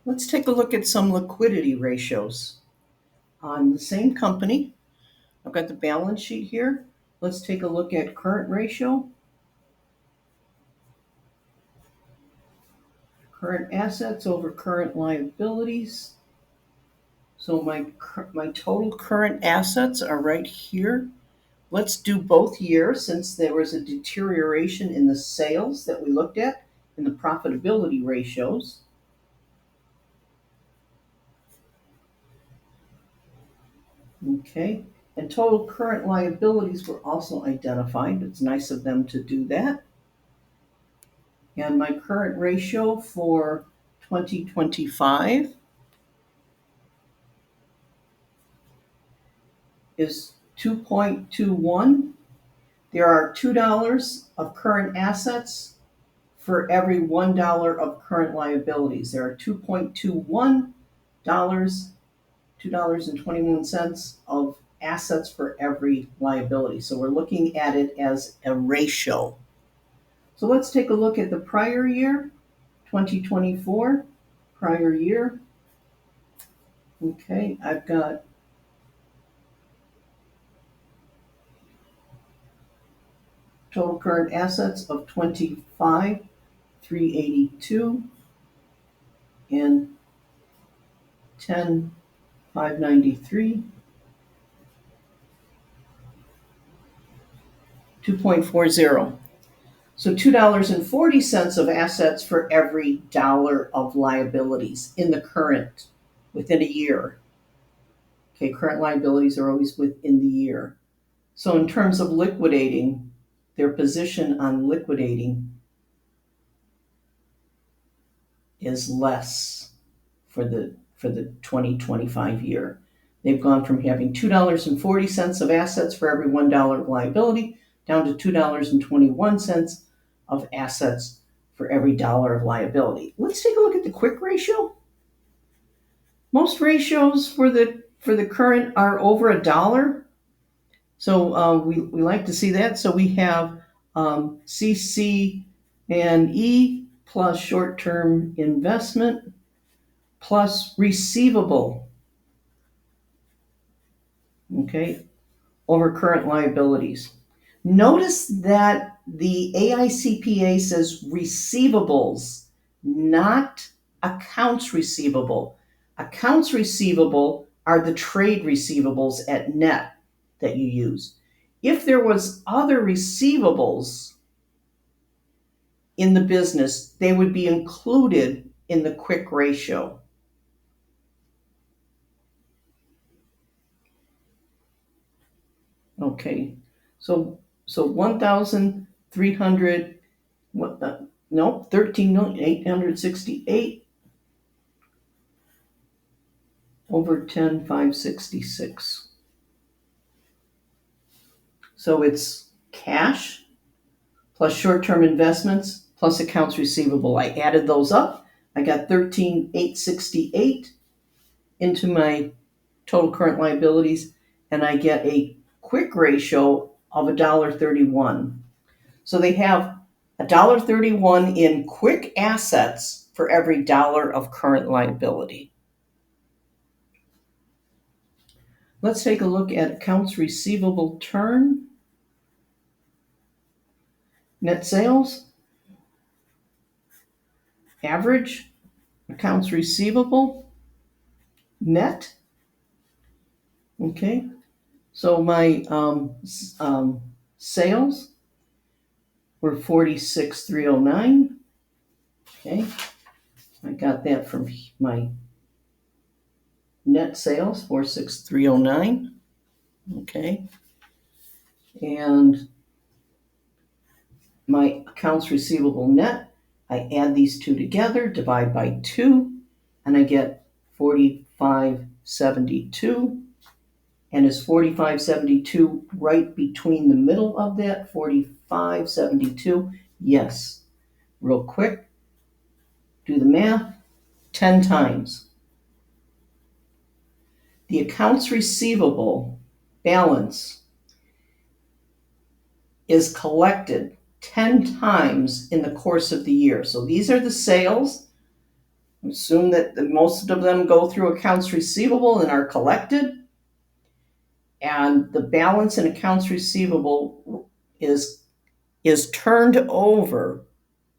Let's take a look at some liquidity ratios on the same company. I've got the balance sheet here. Let's take a look at current ratio, current assets over current liabilities. So my total current assets are right here. Let's do both years since there was a deterioration in the sales that we looked at in the profitability ratios. Okay, and total current liabilities were also identified. It's nice of them to do that. And my current ratio for 2025 is 2.21. There are $2 of current assets for every $1 of current liabilities. There are $2.21, $2.21 of assets for every liability. So we're looking at it as a ratio. So let's take a look at the prior year, 2024, prior year. Okay, I've got total current assets of 25,382 and 10,593, 2.40. So $2.40 of assets for every dollar of liabilities in the current, within a year. Okay, current liabilities are always within the year. So in terms of liquidating, their position on liquidating is less for the 2025 year. They've gone from having $2.40 of assets for every $1 of liability down to $2.21 of assets for every dollar of liability. Let's take a look at the quick ratio. Most ratios for the current are over a dollar. So we like to see that. So we have CC and E plus short-term investment plus receivable, okay, over current liabilities. Notice that the AICPA says receivables, not accounts receivable. Accounts receivable are the trade receivables at net that you use. If there was other receivables in the business, they would be included in the quick ratio. Okay, so 1,300, what the, no, 13,868 over 10,566. So it's cash plus short-term investments plus accounts receivable. I added those up. I got 13,868 into my total current liabilities, and I get a quick ratio of $1.31. So they have $1.31 in quick assets for every dollar of current liability. Let's take a look at accounts receivable turn. Net sales, average, accounts receivable, net. Okay, so my sales were 46,309. Okay, I got that from my net sales, 46,309. Okay, and my accounts receivable net, I add these two together, divide by 2, and I get 4572. And is 4572 right between the middle of that? 4572? Yes. Real quick, do the math. 10 times. The accounts receivable balance is collected 10 times in the course of the year. So these are the sales Assume that most of them go through accounts receivable and are collected, and the balance in accounts receivable is turned over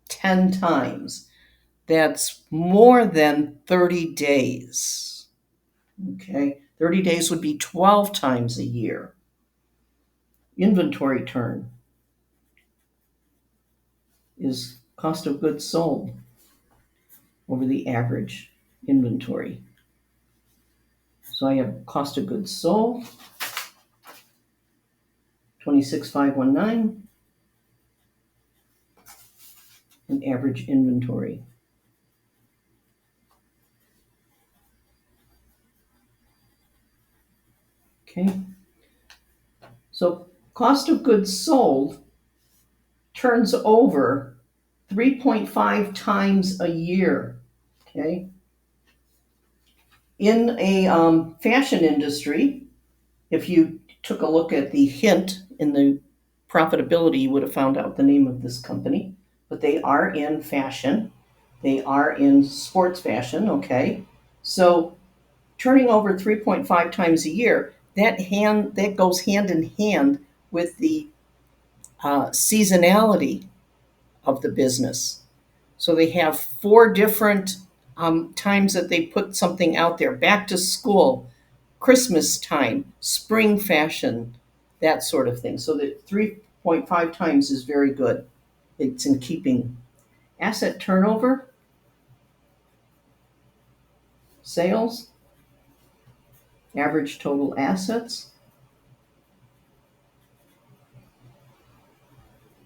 10 times. That's more than 30 days. Okay, 30 days would be 12 times a year. Inventory turn is cost of goods sold over the average inventory. So I have cost of goods sold, 26,519, and average inventory. Okay. So cost of goods sold turns over 3.5 times a year. Okay. In a fashion industry, if you took a look at the hint in the profitability, you would have found out the name of this company. But they are in fashion. They are in sports fashion. Okay. So turning over 3.5 times a year, that goes hand in hand with the seasonality of the business. So they have four different times that they put something out there: back to school, Christmas time, spring fashion, that sort of thing. So that 3.5 times is very good. It's in keeping. Asset turnover, sales, average total assets.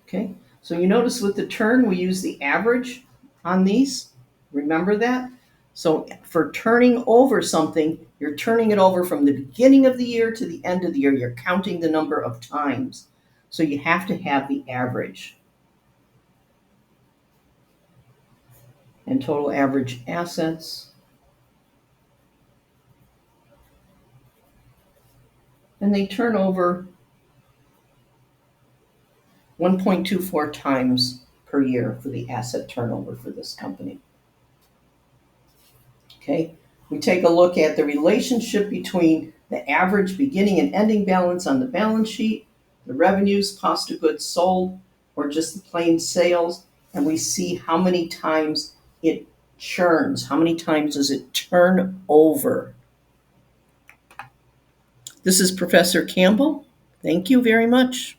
Okay, so you notice with the turn, we use the average on these. Remember that? So for turning over something, you're turning it over from the beginning of the year to the end of the year. You're counting the number of times. So you have to have the average. And total average assets. And they turn over 1.24 times per year for the asset turnover for this company. Okay, we take a look at the relationship between the average beginning and ending balance on the balance sheet, the revenues, cost of goods sold, or just the plain sales, and we see how many times it churns. How many times does it turn over? This is Professor Campbell. Thank you very much.